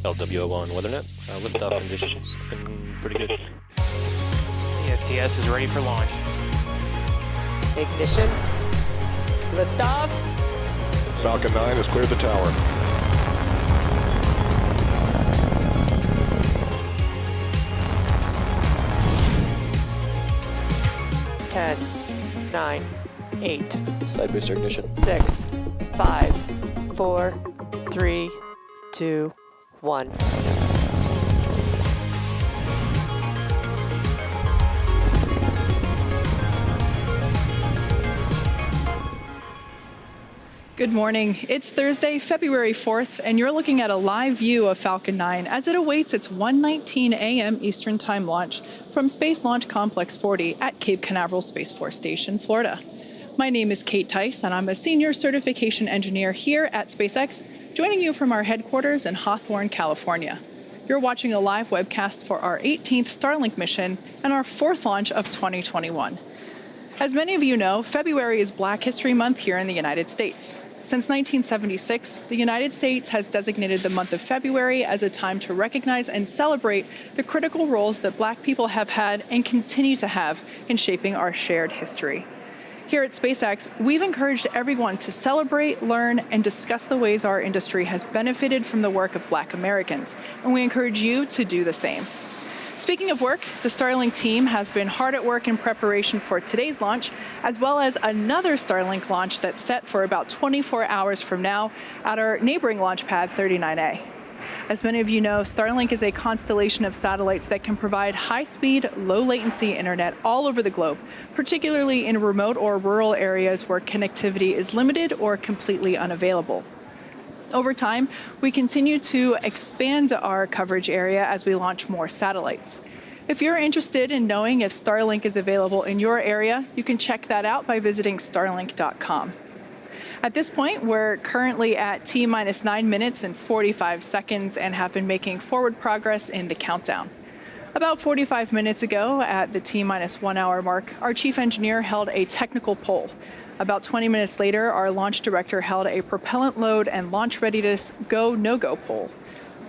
LWO1 WeatherNet. Liftoff conditions looking pretty good. The STS is ready for launch. Ignition. Liftoff. Falcon 9 has cleared the tower. Ten, 9, 8, Side booster ignition. 6, 5, 4, 3, 2, 1. Good morning. It's Thursday, February 4th, and you're looking at a live view of Falcon 9 as it awaits its 1:19 a.m. Eastern Time launch from Space Launch Complex 40 at Cape Canaveral Space Force Station, Florida. My name is Kate Tice, and I'm a senior certification engineer here at SpaceX, joining you from our headquarters in Hawthorne, California. You're watching a live webcast for our 18th Starlink mission and our 4th launch of 2021. As many of you know, February is Black History Month here in the United States. Since 1976, the United States has designated the month of February as a time to recognize and celebrate the critical roles that Black people have had and continue to have in shaping our shared history. Here at SpaceX, we've encouraged everyone to celebrate, learn, and discuss the ways our industry has benefited from the work of Black Americans, and we encourage you to do the same. Speaking of work, the Starlink team has been hard at work in preparation for today's launch, as well as another Starlink launch that's set for about 24 hours from now at our neighboring launch pad 39A. As many of you know, Starlink is a constellation of satellites that can provide high-speed, low-latency internet all over the globe, particularly in remote or rural areas where connectivity is limited or completely unavailable. Over time, we continue to expand our coverage area as we launch more satellites. If you're interested in knowing if Starlink is available in your area, you can check that out by visiting starlink.com. At this point, we're currently at T-minus 9 minutes and 45 seconds and have been making forward progress in the countdown. About 45 minutes ago, at the T-minus 1 hour mark, our chief engineer held a technical poll. About 20 minutes later, our launch director held a propellant load and launch readiness go, no-go poll.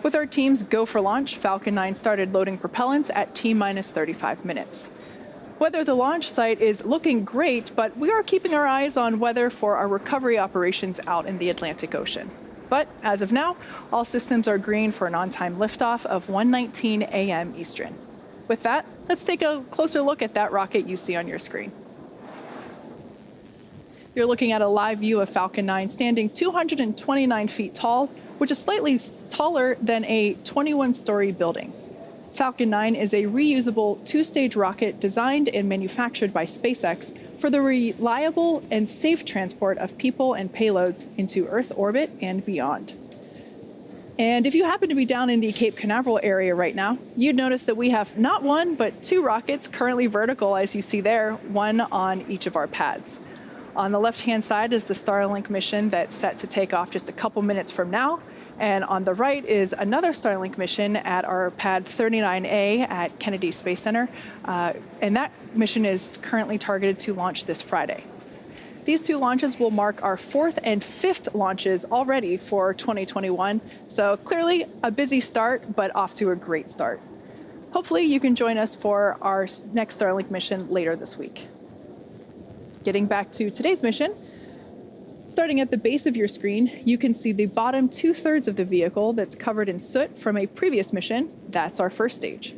With our team's go for launch, Falcon 9 started loading propellants at T-minus 35 minutes. Weather the launch site is looking great, but we are keeping our eyes on weather for our recovery operations out in the Atlantic Ocean. But as of now, all systems are green for an on-time liftoff of 1:19 a.m. Eastern. With that, let's take a closer look at that rocket you see on your screen. You're looking at a live view of Falcon 9 standing 229 feet tall, which is slightly taller than a 21-story building. Falcon 9 is a reusable two-stage rocket designed and manufactured by SpaceX for the reliable and safe transport of people and payloads into Earth orbit and beyond. And if you happen to be down in the Cape Canaveral area right now, you'd notice that we have not one, but 2 rockets currently vertical, as you see there, one on each of our pads. On the left-hand side is the Starlink mission that's set to take off just a couple minutes from now. And on the right is another Starlink mission at our pad 39A at Kennedy Space Center. And that mission is currently targeted to launch this Friday. These 2 launches will mark our 4th and 5th launches already for 2021. So clearly a busy start, but off to a great start. Hopefully you can join us for our next Starlink mission later this week. Getting back to today's mission, starting at the base of your screen, you can see the bottom 2/3 of the vehicle that's covered in soot from a previous mission. That's our first stage.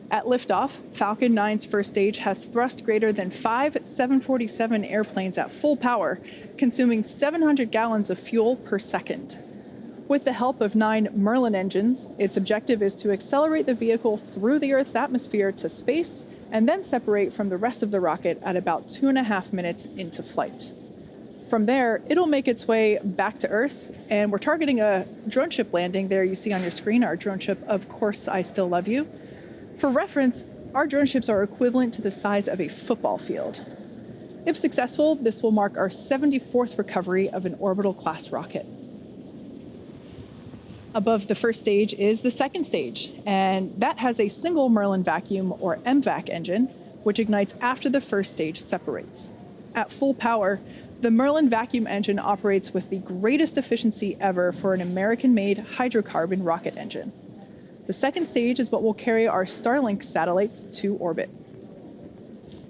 At liftoff, Falcon 9's first stage has thrust greater than 5 747 airplanes at full power, consuming 700 gallons of fuel per second. With the help of 9 Merlin engines, its objective is to accelerate the vehicle through the Earth's atmosphere to space and then separate from the rest of the rocket at about 2.5 minutes into flight. From there, it'll make its way back to Earth, and we're targeting a drone ship landing there you see on your screen, our drone ship, Of Course I Still Love You. For reference, our drone ships are equivalent to the size of a football field. If successful, this will mark our 74th recovery of an orbital class rocket. Above the first stage is the second stage, and that has a single Merlin vacuum or MVAC engine, which ignites after the first stage separates. At full power, The Merlin vacuum engine operates with the greatest efficiency ever for an American-made hydrocarbon rocket engine. The second stage is what will carry our Starlink satellites to orbit.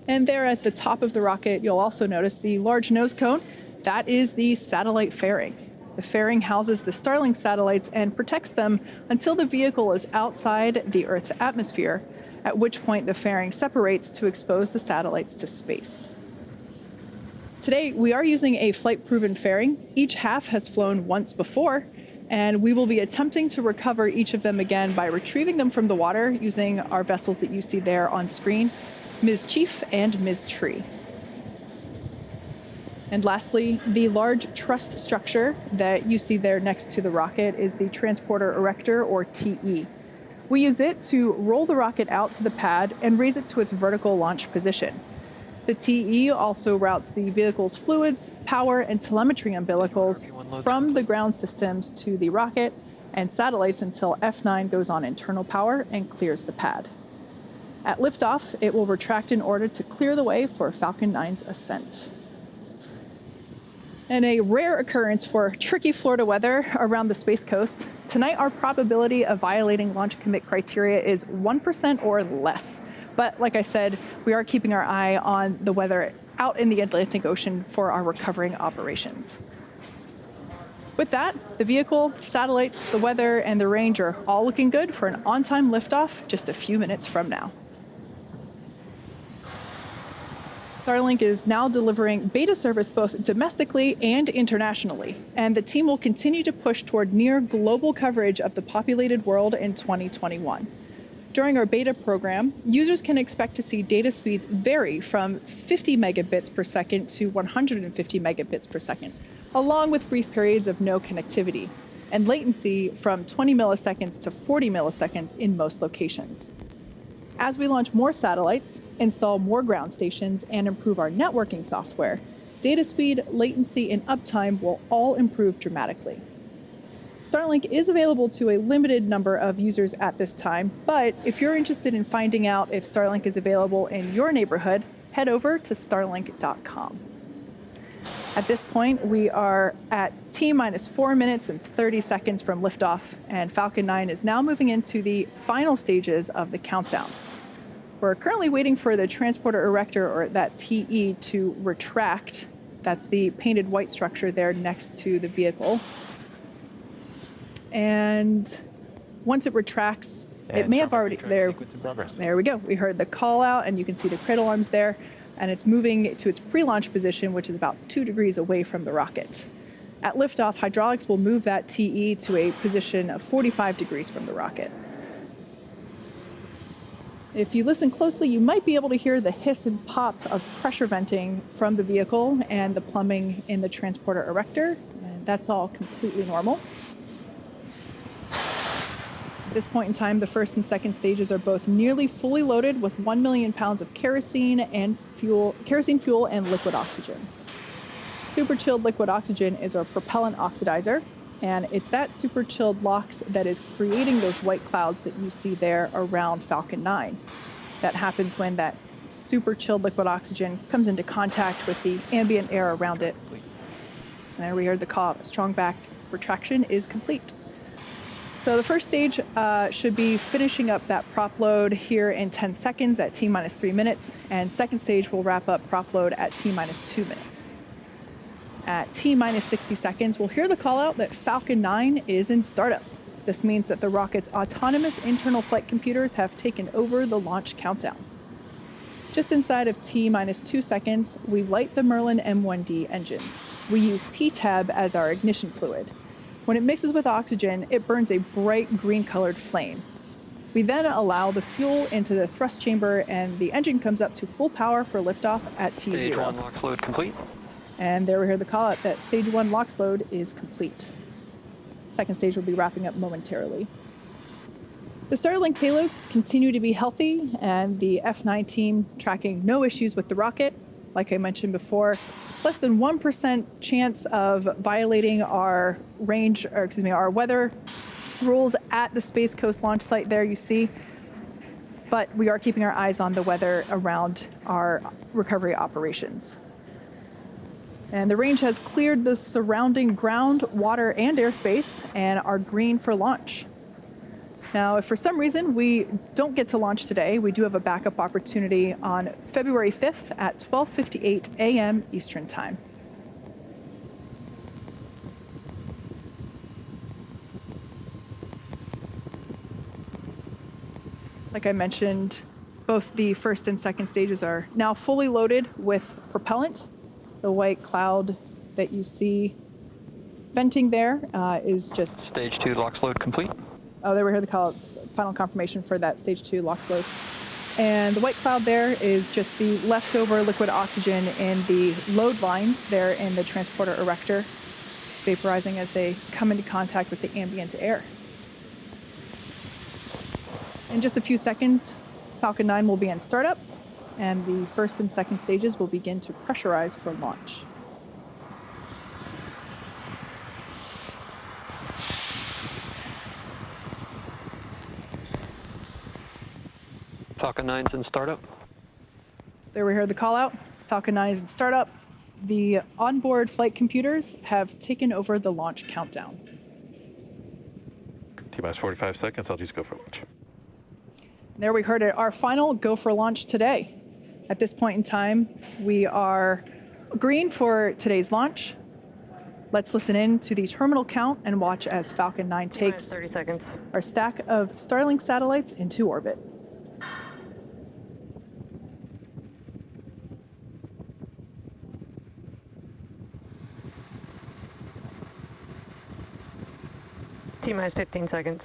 And there at the top of the rocket, you'll also notice the large nose cone. That is the satellite fairing. The fairing houses the Starlink satellites and protects them until the vehicle is outside the Earth's atmosphere, at which point the fairing separates to expose the satellites to space. Today, we are using a flight-proven fairing. Each half has flown once before, and we will be attempting to recover each of them again by retrieving them from the water using our vessels that you see there on screen, Ms. Chief and Ms. Tree. And lastly, the large truss structure that you see there next to the rocket is the Transporter Erector, or TE. We use it to roll the rocket out to the pad and raise it to its vertical launch position. The TE also routes the vehicle's fluids, power, and telemetry umbilicals from the ground systems to the rocket and satellites until F9 goes on internal power and clears the pad. At liftoff, it will retract in order to clear the way for Falcon 9's ascent. And a rare occurrence for tricky Florida weather around the Space Coast, tonight our probability of violating launch commit criteria is 1% or less. But like I said, we are keeping our eye on the weather out in the Atlantic Ocean for our recovering operations. With that, the vehicle, satellites, the weather, and the range are all looking good for an on-time liftoff just a few minutes from now. Starlink is now delivering beta service both domestically and internationally, and the team will continue to push toward near global coverage of the populated world in 2021. During our beta program, users can expect to see data speeds vary from 50 megabits per second to 150 megabits per second, along with brief periods of no connectivity, and latency from 20 milliseconds to 40 milliseconds in most locations. As we launch more satellites, install more ground stations, and improve our networking software, data speed, latency, and uptime will all improve dramatically. Starlink is available to a limited number of users at this time, but if you're interested in finding out if Starlink is available in your neighborhood, head over to starlink.com. At this point, we are at T-minus 4 minutes and 30 seconds from liftoff, and Falcon 9 is now moving into the final stages of the countdown. We're currently waiting for the Transporter Erector, or that TE, to retract. That's the painted white structure there next to the vehicle. And once it retracts, it may have already, there we go. We heard the call out, and you can see the cradle arms there, and it's moving to its pre-launch position, which is about 2 degrees away from the rocket. At liftoff, hydraulics will move that TE to a position of 45 degrees from the rocket. If you listen closely, you might be able to hear the hiss and pop of pressure venting from the vehicle and the plumbing in the Transporter Erector, and that's all completely normal. At this point in time, the first and second stages are both nearly fully loaded with 1 million pounds of kerosene fuel and liquid oxygen. Super chilled liquid oxygen is our propellant oxidizer, and it's that super chilled LOX that is creating those white clouds that you see there around Falcon 9. That happens when that super chilled liquid oxygen comes into contact with the ambient air around it. And there we heard the call. Strong back retraction is complete. So the first stage should be finishing up that prop load here in 10 seconds at T-minus 3 minutes, and second stage will wrap up prop load at T-minus 2 minutes. At T-minus 60 seconds, we'll hear the call out that Falcon 9 is in startup. This means that the rocket's autonomous internal flight computers have taken over the launch countdown. Just inside of T-minus 2 seconds, we light the Merlin M1D engines. We use T-Tab as our ignition fluid. When it mixes with oxygen, it burns a bright green-colored flame. We then allow the fuel into the thrust chamber, and the engine comes up to full power for liftoff at T0. Stage 1 LOX load complete. And there we heard the call out that Stage 1 LOX load is complete. Second stage will be wrapping up momentarily. The Starlink payloads continue to be healthy, and the F9 team tracking no issues with the rocket. Like I mentioned before, less than 1% chance of violating our our weather rules at the Space Coast launch site there you see. But we are keeping our eyes on the weather around our recovery operations. And the range has cleared the surrounding ground, water, and airspace and are green for launch. Now, if for some reason we don't get to launch today, we do have a backup opportunity on February 5th at 12:58 a.m. Eastern Time. Like I mentioned, both the first and second stages are now fully loaded with propellant. The white cloud that you see venting there is just... Stage 2 LOX load complete. Oh, there we heard the final confirmation for that Stage 2 LOX load. And the white cloud there is just the leftover liquid oxygen in the load lines there in the transporter erector, vaporizing as they come into contact with the ambient air. In just a few seconds, Falcon 9 will begin startup, and the first and second stages will begin to pressurize for launch. Falcon 9's in startup. So there we heard the call out. Falcon 9 is in startup. The onboard flight computers have taken over the launch countdown. T-minus 45 seconds. I'll just go for launch. There we heard it, our final go for launch today. At this point in time, we are green for today's launch. Let's listen in to the terminal count and watch as Falcon 9 takes 30 seconds. our stack of Starlink satellites into orbit. T-minus 15 seconds.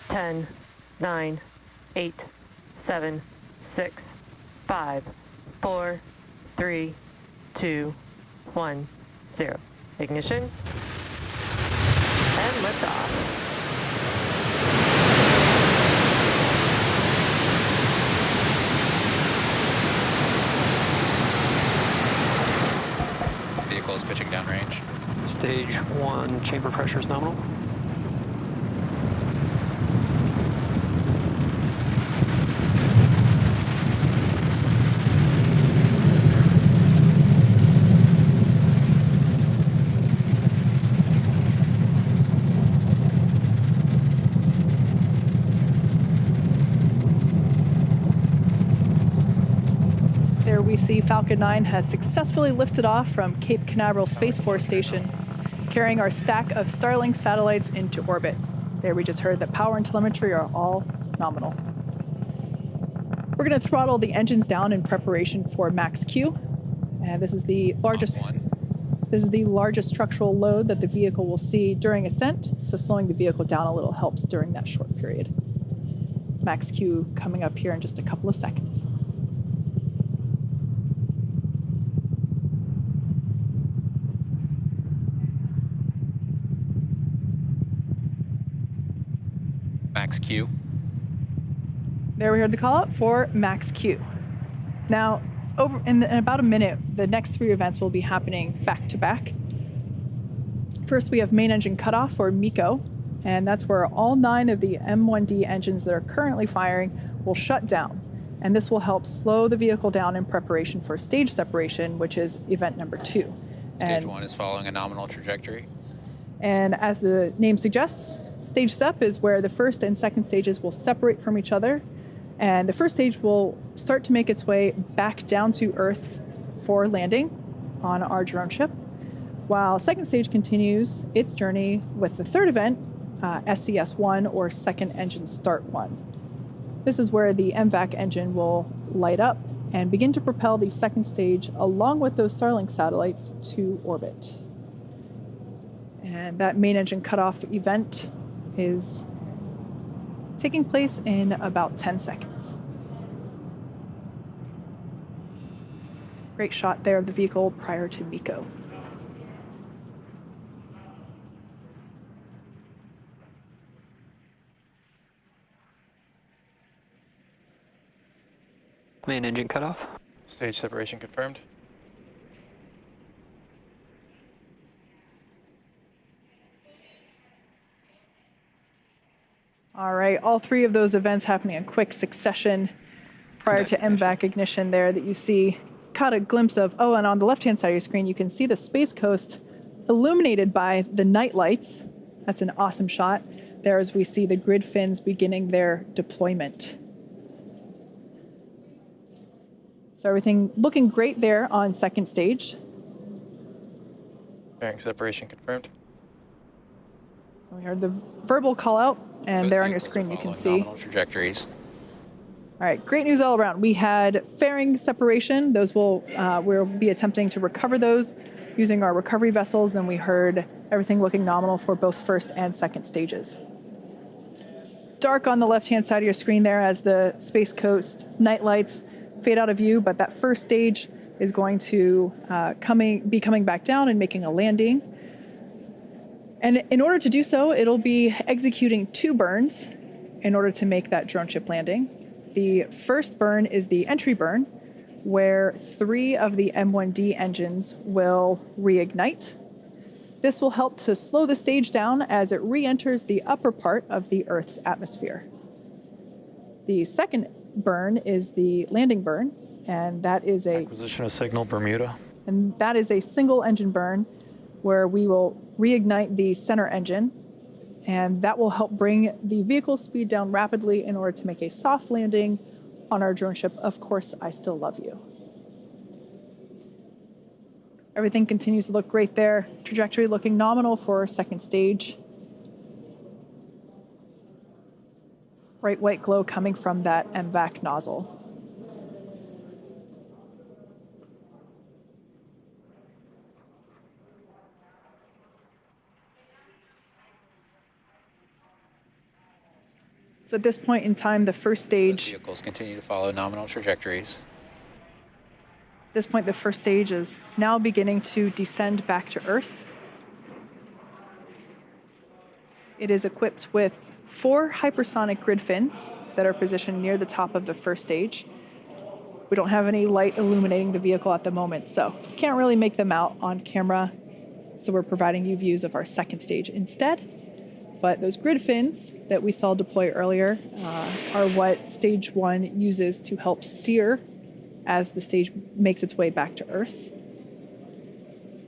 10, 9, 8, 7, 6, 5, 4, 3, 2, 1, 0. Ignition. And liftoff. Vehicle is pitching downrange. Stage 1 chamber pressure is nominal. There we see Falcon 9 has successfully lifted off from Cape Canaveral Space Force Station, carrying our stack of Starlink satellites into orbit. There we just heard that power and telemetry are all nominal. We're going to throttle the engines down in preparation for max Q. And this is the largest structural load that the vehicle will see during ascent, so slowing the vehicle down a little helps during that short period. Max Q coming up here in just a couple of seconds. Max Q. There we heard the call out for max Q. Now, in about a minute, the next three events will be happening back to back. First, we have main engine cutoff, or MECO, and that's where all 9 of the M1D engines that are currently firing will shut down. And this will help slow the vehicle down in preparation for stage separation, which is event number 2. Stage 1 is following a nominal trajectory. And as the name suggests, stage SEP is where the first and second stages will separate from each other. And the first stage will start to make its way back down to Earth for landing on our drone ship, while second stage continues its journey with the third event, SES-1, or Second Engine Start 1. This is where the MVAC engine will light up and begin to propel the second stage along with those Starlink satellites to orbit. And that main engine cutoff event is taking place in about 10 seconds. Great shot there of the vehicle prior to MECO. Main engine cutoff. Stage separation confirmed. All right, all 3 of those events happening in quick succession. prior to MVAC ignition there that you see, caught a glimpse of. Oh, and on the left-hand side of your screen, you can see the Space Coast illuminated by the night lights. That's an awesome shot there as we see the grid fins beginning their deployment. So everything looking great there on second stage. Bearing separation confirmed. We heard the verbal call out, and Both there on your vehicles screen are you can following see. nominal trajectories. All right, great news all around. We had fairing separation. Those we'll be attempting to recover those using our recovery vessels. Then we heard everything looking nominal for both first and second stages. It's dark on the left-hand side of your screen there as the Space Coast night lights fade out of view, but that first stage is going to be coming back down and making a landing. And in order to do so, it'll be executing 2 burns in order to make that drone ship landing. The first burn is the entry burn, where 3 of the M1D engines will reignite. This will help to slow the stage down as it re-enters the upper part of the Earth's atmosphere. The second burn is the landing burn, and that is a Acquisition of signal, Bermuda. single engine burn where we will reignite the center engine, and that will help bring the vehicle speed down rapidly in order to make a soft landing on our drone ship. Of course, I still love you. Everything continues to look great there. Trajectory looking nominal for second stage. Bright white glow coming from that MVAC nozzle. So at this point in time, the first Both stage, vehicles continue to follow nominal trajectories. at this point, the first stage is now beginning to descend back to Earth. It is equipped with 4 hypersonic grid fins that are positioned near the top of the first stage. We don't have any light illuminating the vehicle at the moment, so can't really make them out on camera. So we're providing you views of our second stage instead. But those grid fins that we saw deploy earlier are what stage 1 uses to help steer as the stage makes its way back to Earth.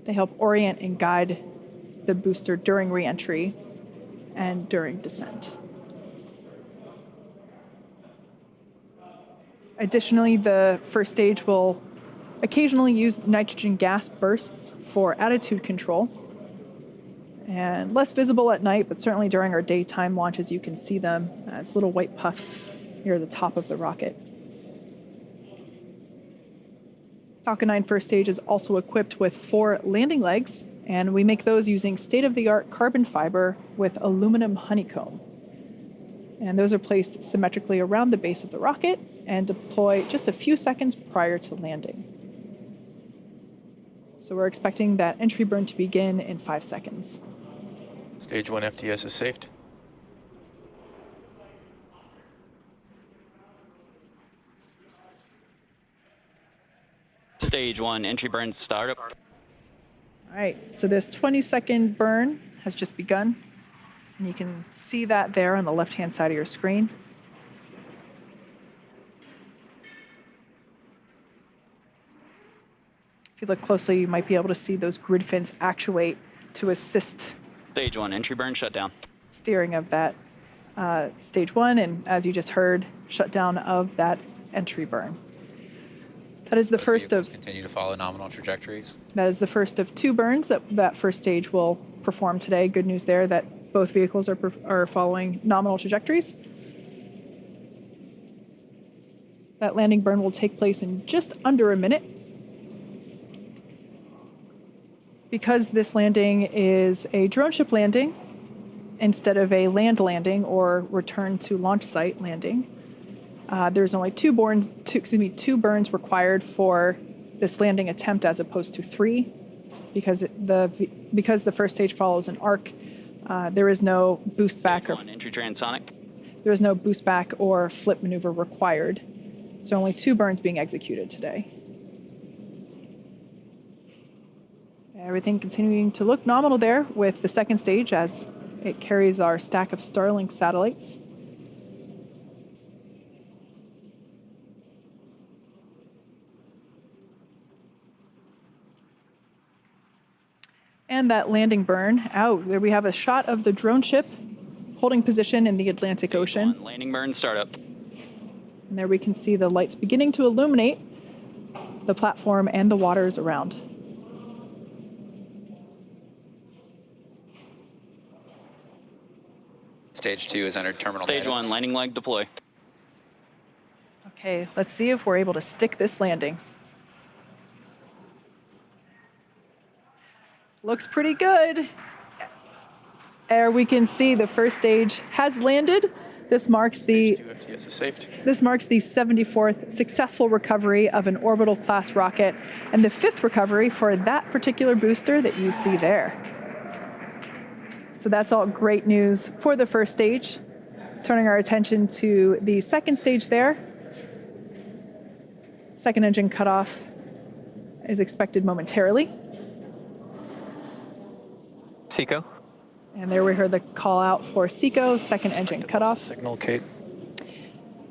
They help orient and guide the booster during re-entry and during descent. Additionally, the first stage will occasionally use nitrogen gas bursts for attitude control. And less visible at night, but certainly during our daytime launches, you can see them as little white puffs near the top of the rocket. Falcon 9 first stage is also equipped with 4 landing legs, and we make those using state-of-the-art carbon fiber with aluminum honeycomb. And those are placed symmetrically around the base of the rocket and deploy just a few seconds prior to landing. So we're expecting that entry burn to begin in 5 seconds. Stage 1 FTS is saved. Stage 1 entry burn startup. All right, so this 20-second burn has just begun, and you can see that there on the left-hand side of your screen. If you look closely, you might be able to see those grid fins actuate to assist Stage 1 entry burn shut down. steering of that stage 1, and as you just heard, shutdown of that entry burn. That is the Both first vehicles of continue to follow nominal trajectories. that is the first of 2 burns that first stage will perform today. Good news there that both vehicles are following nominal trajectories. That landing burn will take place in just under a minute. Because this landing is a drone ship landing instead of a land landing or return to launch site landing, there's only 2 burns required for this landing attempt as opposed to 3, because the first stage follows an arc. There is no boost back or Entry transonic. there is no boost back or flip maneuver required. So only 2 burns being executed today. Everything continuing to look nominal there with the second stage as it carries our stack of Starlink satellites. And that landing burn out. There we have a shot of the drone ship holding position in the Atlantic Ocean. Stage 1, landing burn startup. And there we can see the lights beginning to illuminate the platform and the waters around. Stage 2 has entered terminal Stage guidance. 1, landing leg deploy. Okay, let's see if we're able to stick this landing. Looks pretty good. There we can see the first stage has landed. This marks the Stage 2 FTS is safety. This marks the 74th successful recovery of an orbital class rocket and the 5th recovery for that particular booster that you see there. So that's all great news for the first stage. Turning our attention to the second stage there. Second engine cutoff is expected momentarily. Seco. And there we heard the call out for SECO, second engine cutoff. Signal, Kate.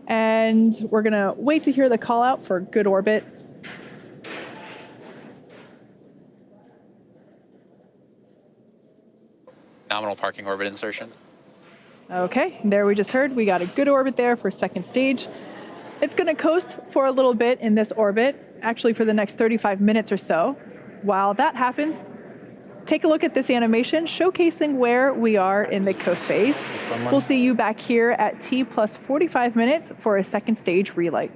And we're gonna wait to hear the call out for good orbit. Nominal parking orbit insertion. Okay, there we just heard we got a good orbit there for second stage. It's gonna coast for a little bit in this orbit, actually for the next 35 minutes or so. While that happens, take a look at this animation showcasing where we are in the coast phase. We'll see you back here at T plus 45 minutes for a second stage relight.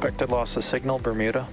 Expected loss of signal, Bermuda.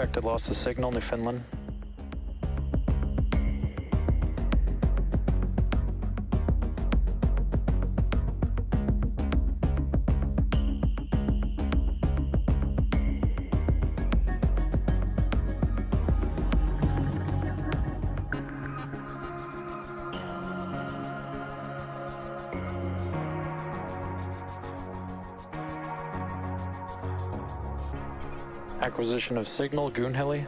Expected loss of signal, Newfoundland. Acquisition of signal, Goonhilly.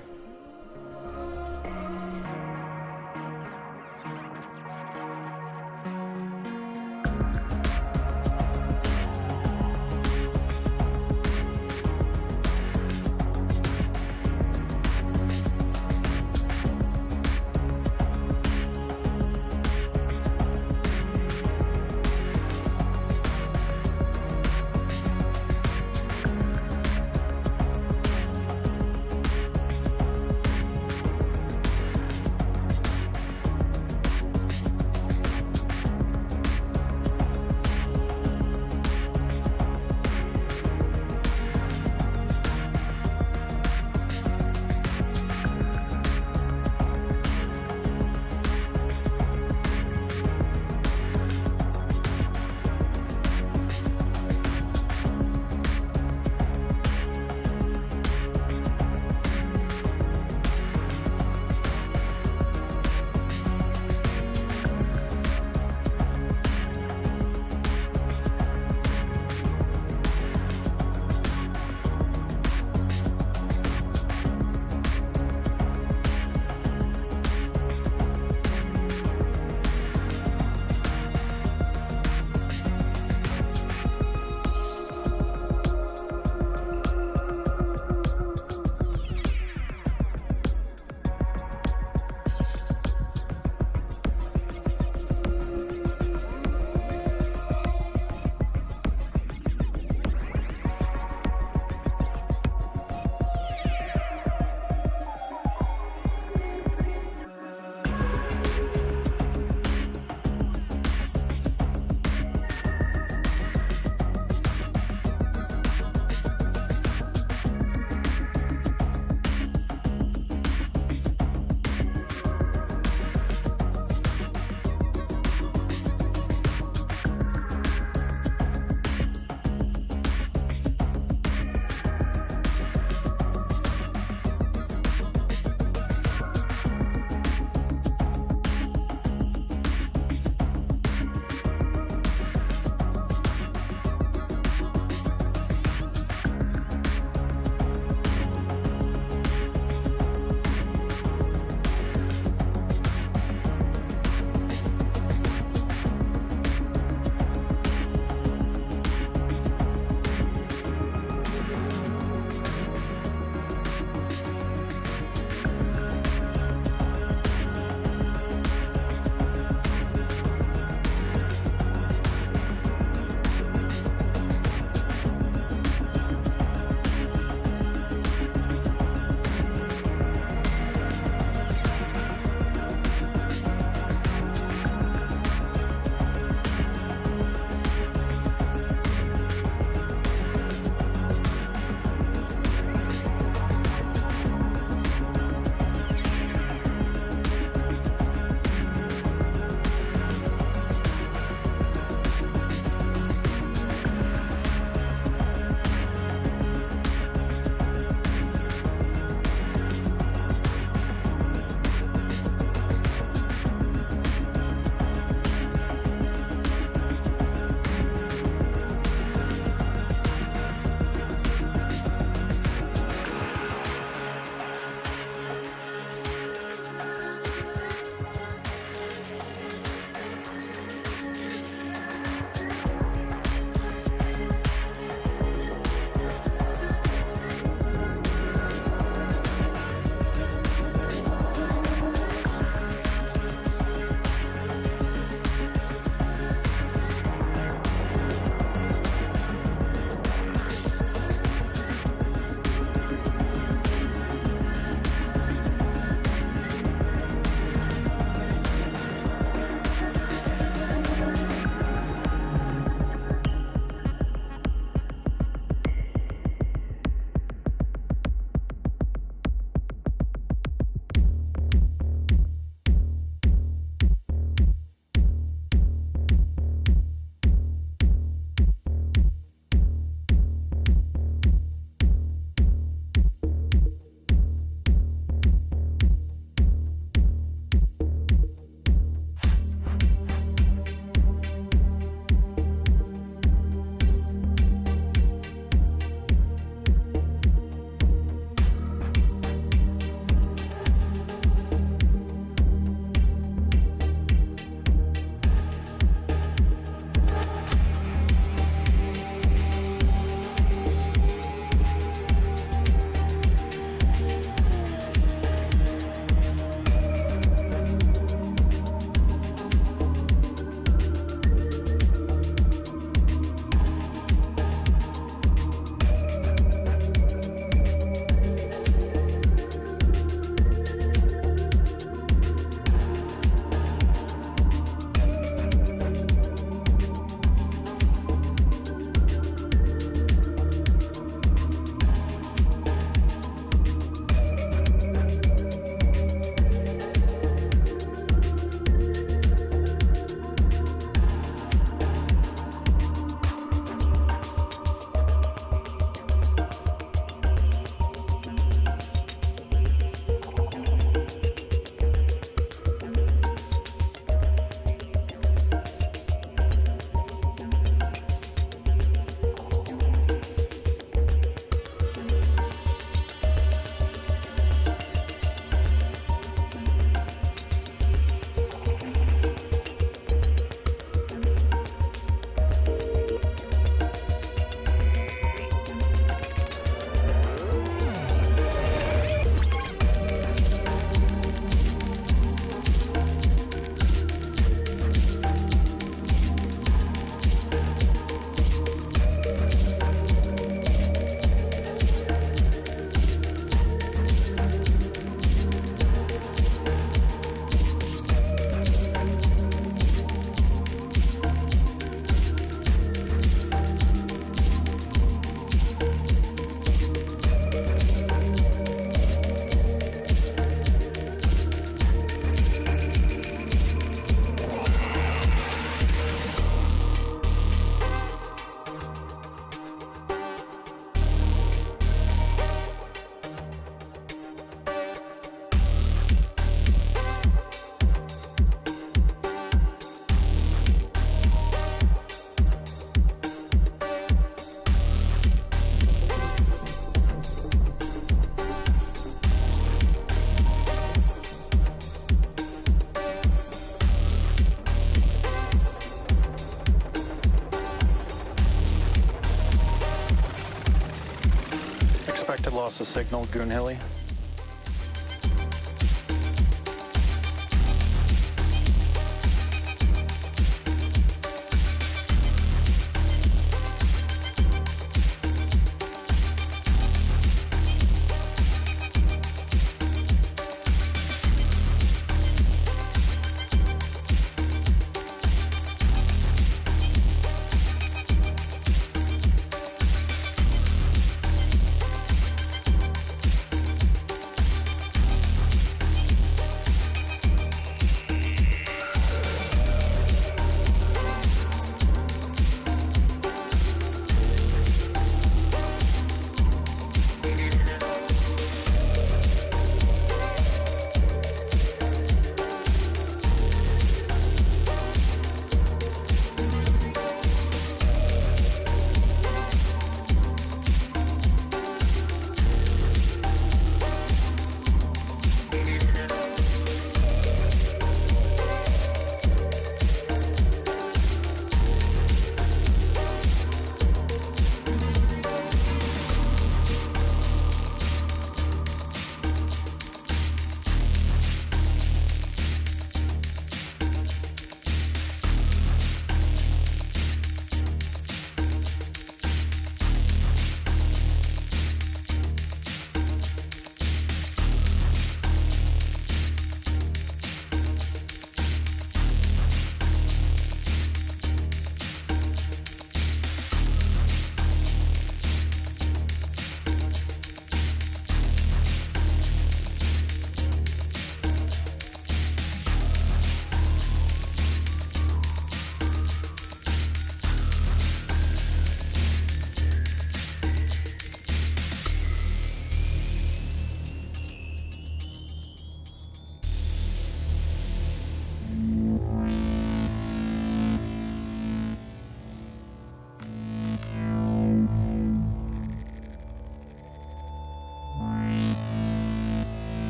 lost the signal, Goonhilly.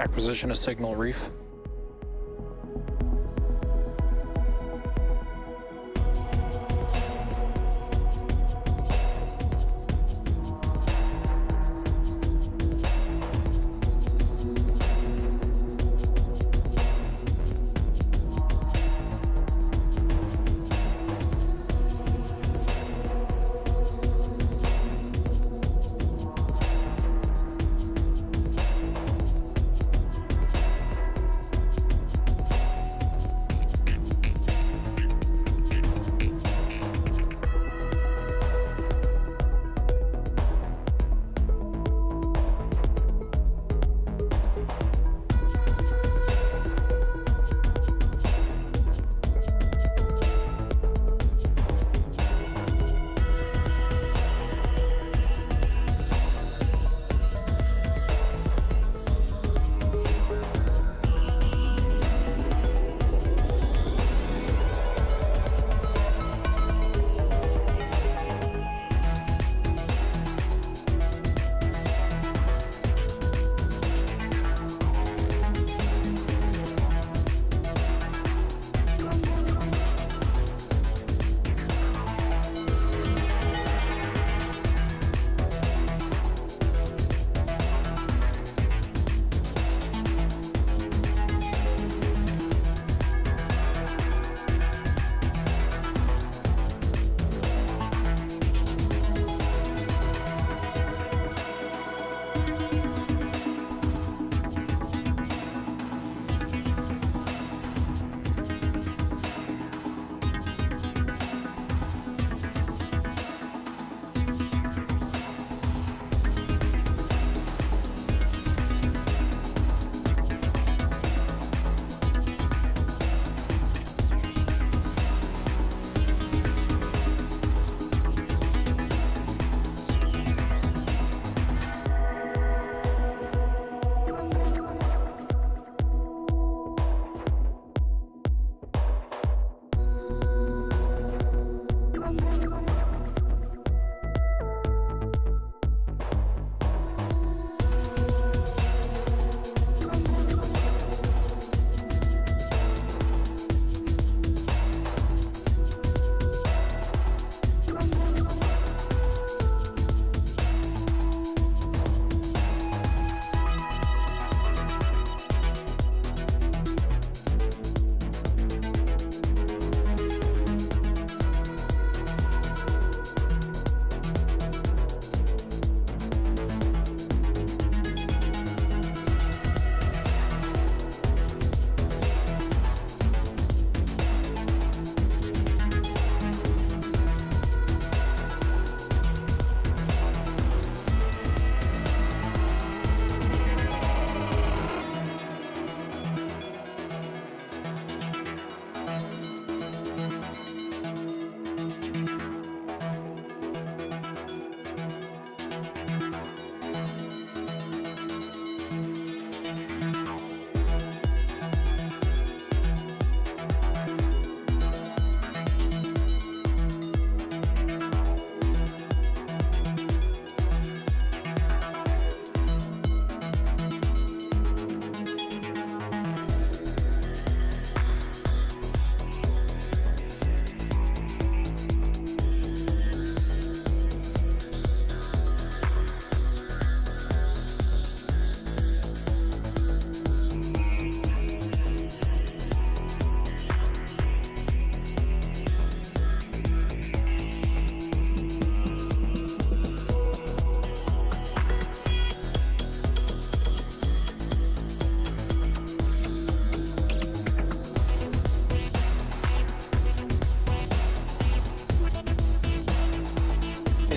Acquisition of signal reef.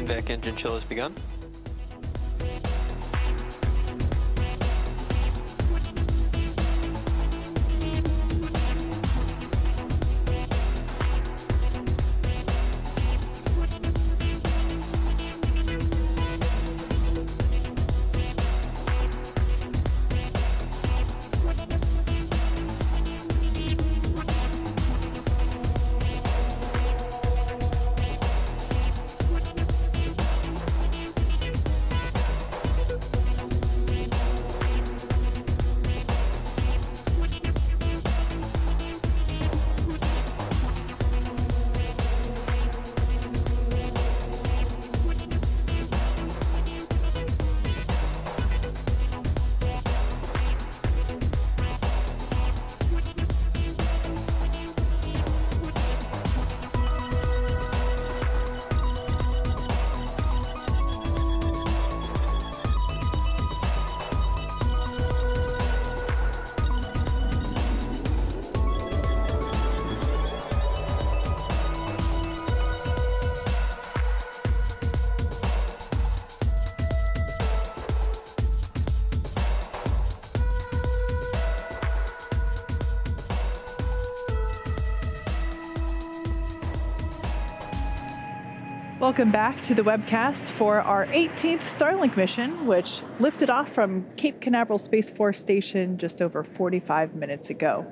Back engine chill has begun. Welcome back to the webcast for our 18th Starlink mission, which lifted off from Cape Canaveral Space Force Station just over 45 minutes ago.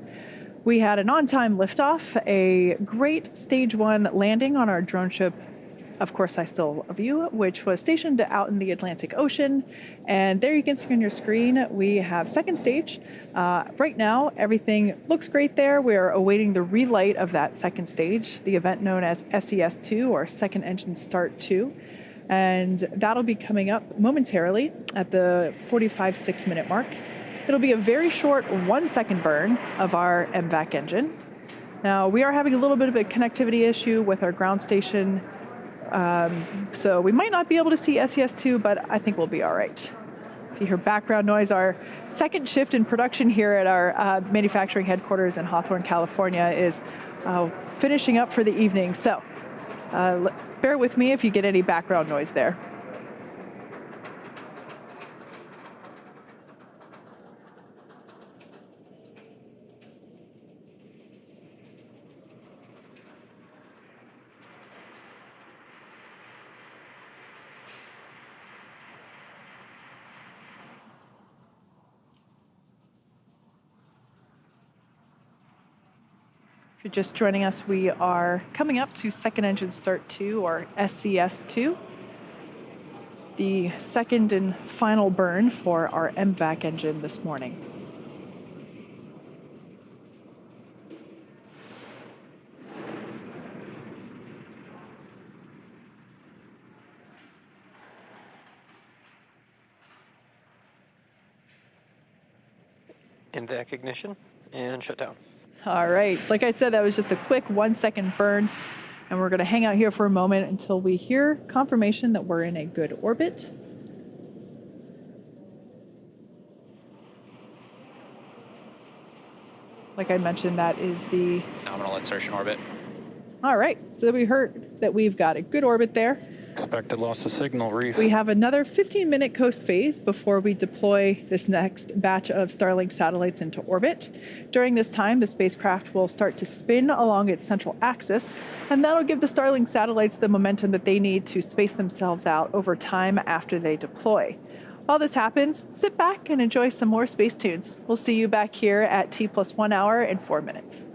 We had an on-time liftoff, a great Stage 1 landing on our drone ship, Of Course I Still Love You, which was stationed out in the Atlantic Ocean. And there you can see on your screen, we have second stage. Right now, everything looks great there. We are awaiting the relight of that second stage, the event known as SES2, or Second Engine Start 2. And that'll be coming up momentarily at the 45-6 minute mark. It'll be a very short 1-second burn of our MVAC engine. Now, we are having a little bit of a connectivity issue with our ground station, so we might not be able to see SES2, but I think we'll be all right. If you hear background noise, our second shift in production here at our manufacturing headquarters in Hawthorne, California is finishing up for the evening. So bear with me if you get any background noise there. If you're just joining us, we are coming up to Second Engine Start 2, or SES2, the second and final burn for our MVAC engine this morning. MVAC ignition and shutdown. All right, like I said, that was just a quick 1-second burn, and we're going to hang out here for a moment until we hear confirmation that we're in a good orbit. Like I mentioned, that is the Nominal insertion orbit. All right, so we heard that we've got a good orbit there. Expected loss of signal, reef. We have another 15-minute coast phase before we deploy this next batch of Starlink satellites into orbit. During this time, the spacecraft will start to spin along its central axis, and that'll give the Starlink satellites the momentum that they need to space themselves out over time after they deploy. While this happens, sit back and enjoy some more space tunes. We'll see you back here at T+1 hour and 4 minutes.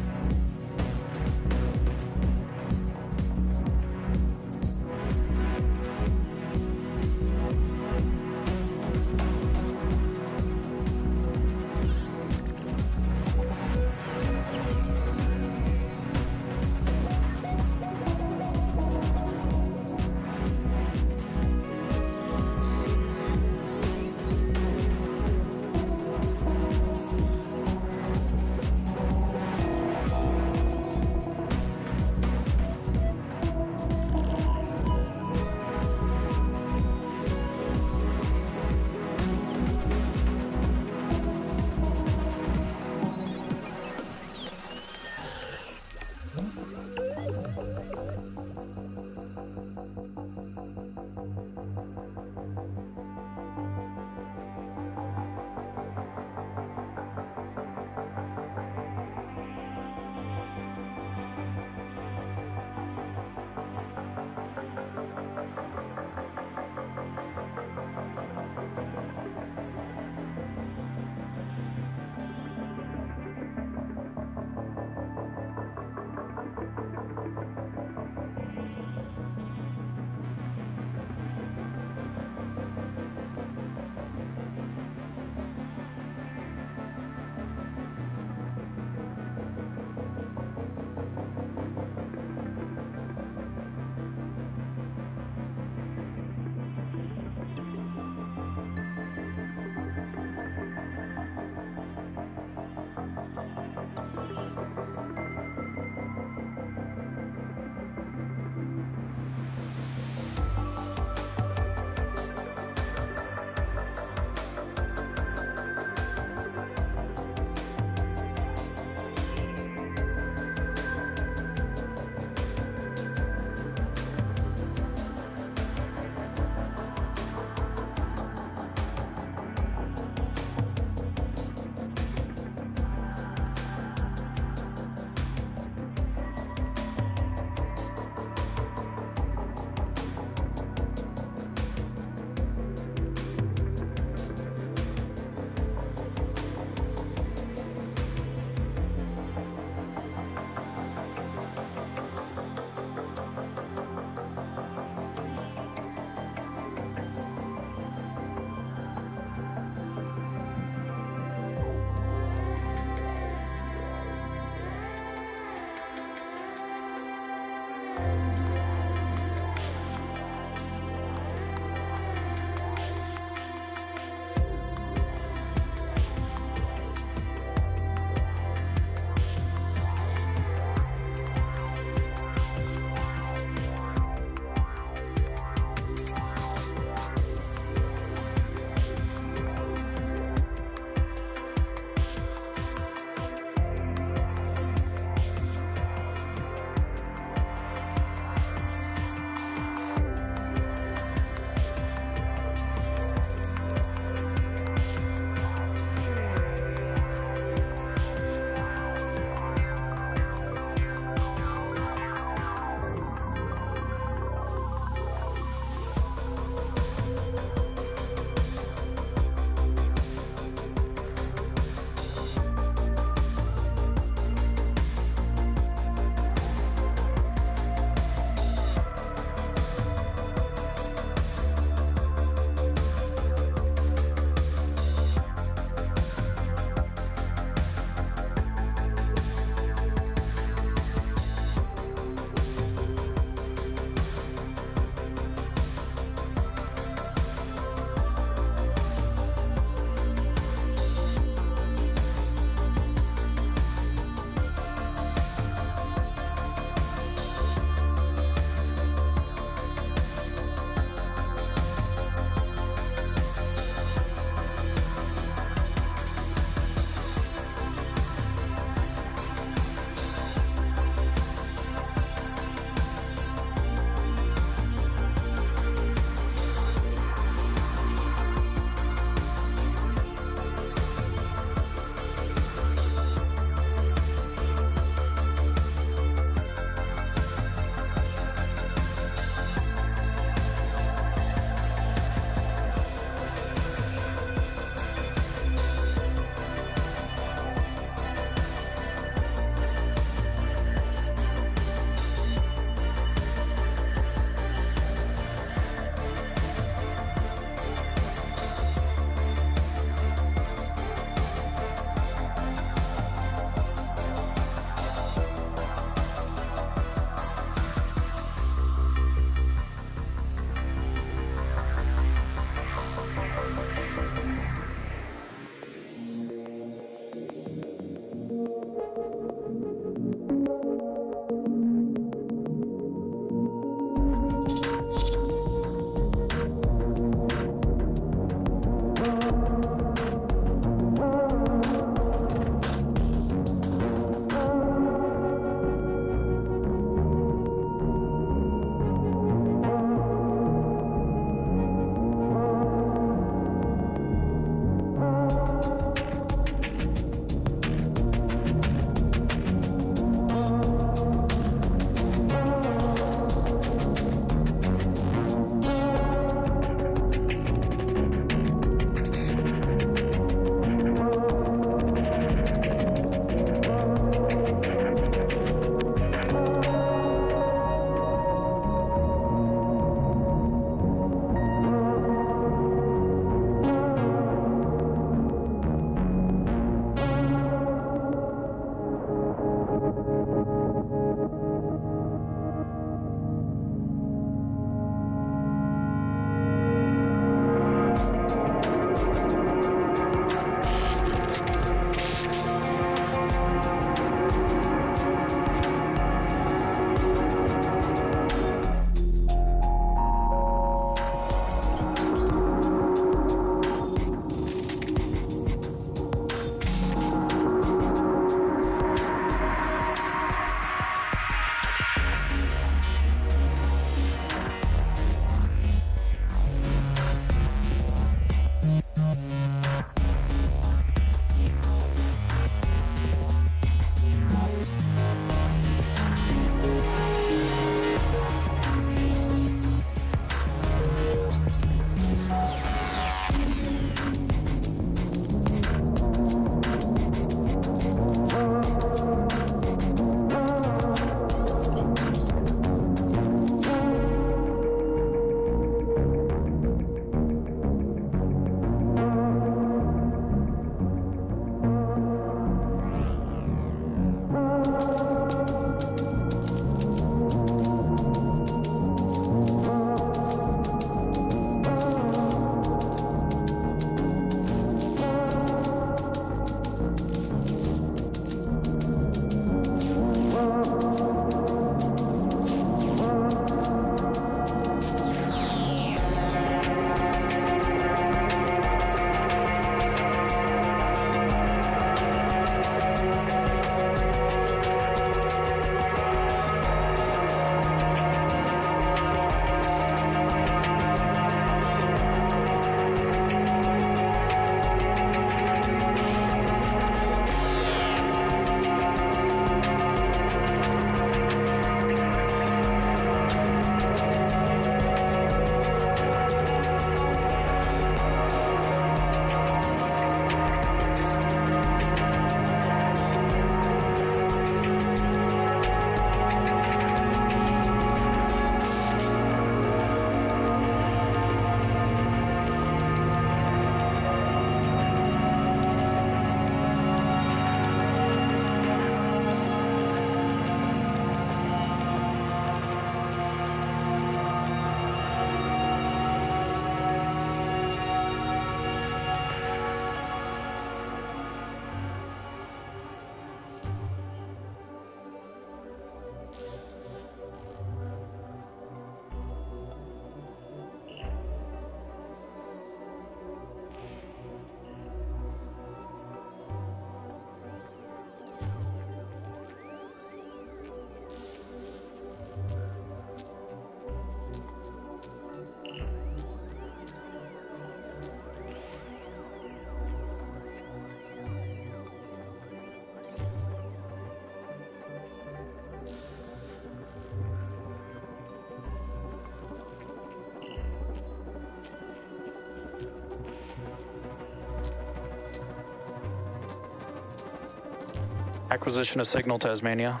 Acquisition of signal, Tasmania.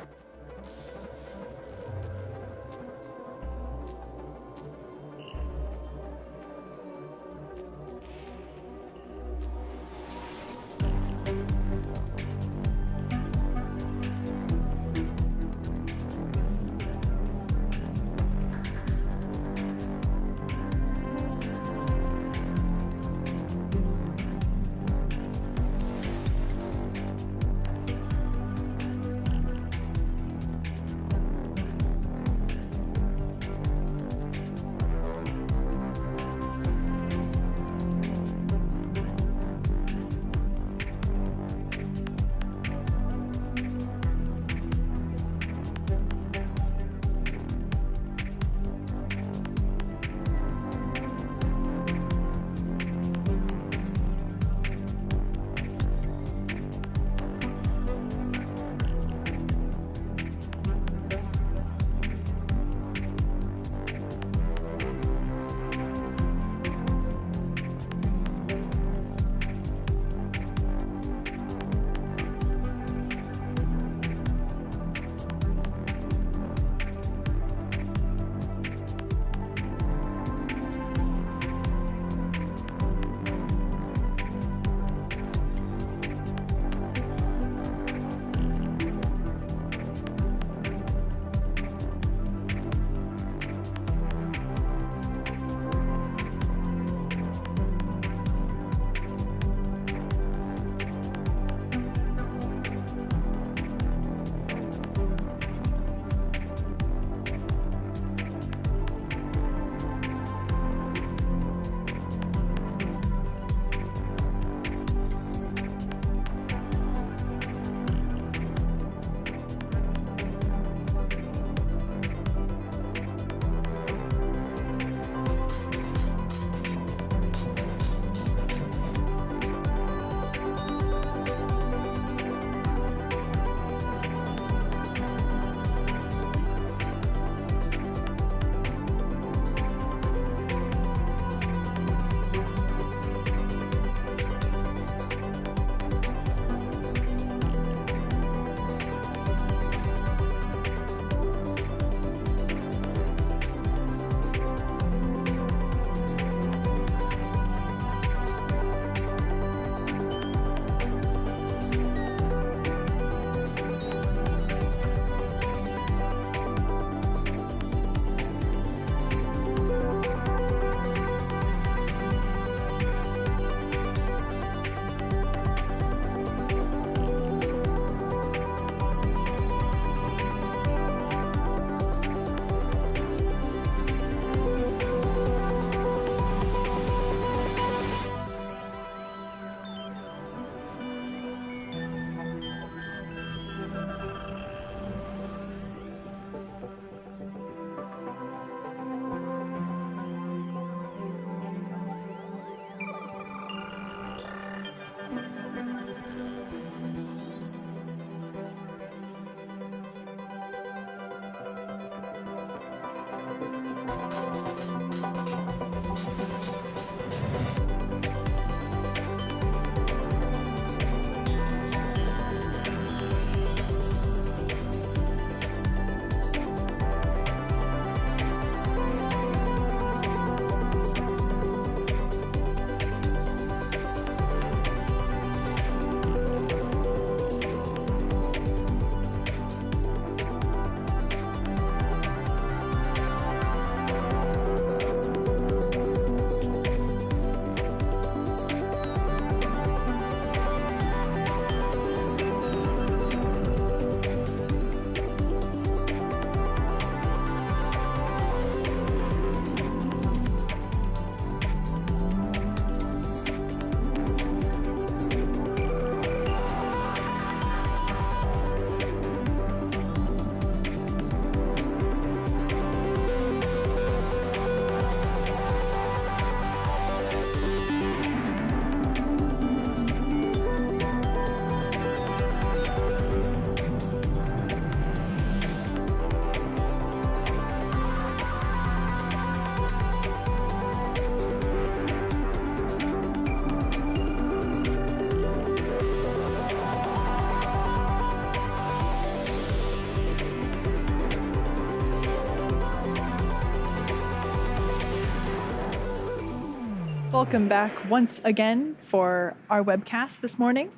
Welcome back once again for our webcast this morning.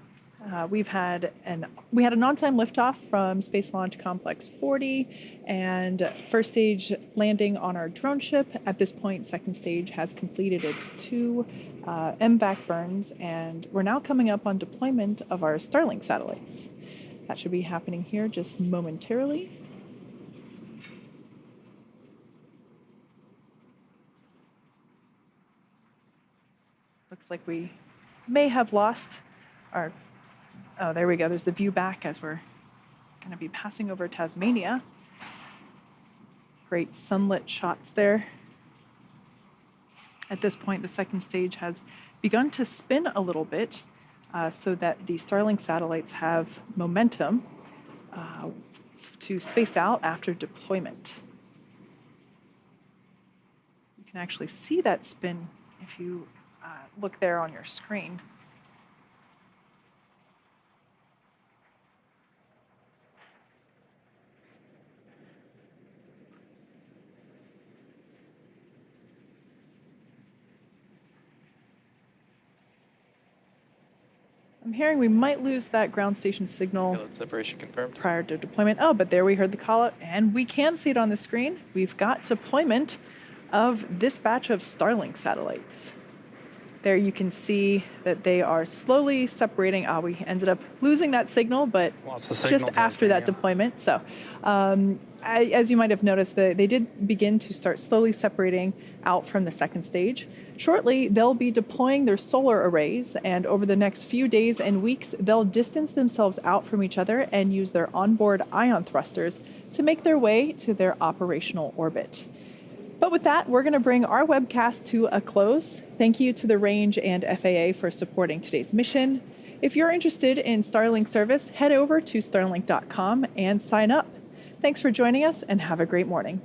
We had an on-time liftoff from Space Launch Complex 40 and first stage landing on our drone ship. At this point, second stage has completed its 2 MVAC burns, and we're now coming up on deployment of our Starlink satellites. That should be happening here just momentarily. Looks like we may have lost our, oh, there we go. There's the view back as we're going to be passing over Tasmania. Great sunlit shots there. At this point, the second stage has begun to spin a little bit so that the Starlink satellites have momentum to space out after deployment. You can actually see that spin if you look there on your screen. I'm hearing we might lose that ground station signal Payload separation confirmed. prior to deployment. Oh, but there we heard the call out, and we can see it on the screen. We've got deployment of this batch of Starlink satellites. There you can see that they are slowly separating. We ended up losing that signal, but just after that deployment. So as you might have noticed, they did begin to start slowly separating out from the second stage. Shortly, they'll be deploying their solar arrays, and over the next few days and weeks, they'll distance themselves out from each other and use their onboard ion thrusters to make their way to their operational orbit. But with that, we're going to bring our webcast to a close. Thank you to the Range and FAA for supporting today's mission. If you're interested in Starlink service, head over to starlink.com and sign up. Thanks for joining us, and have a great morning.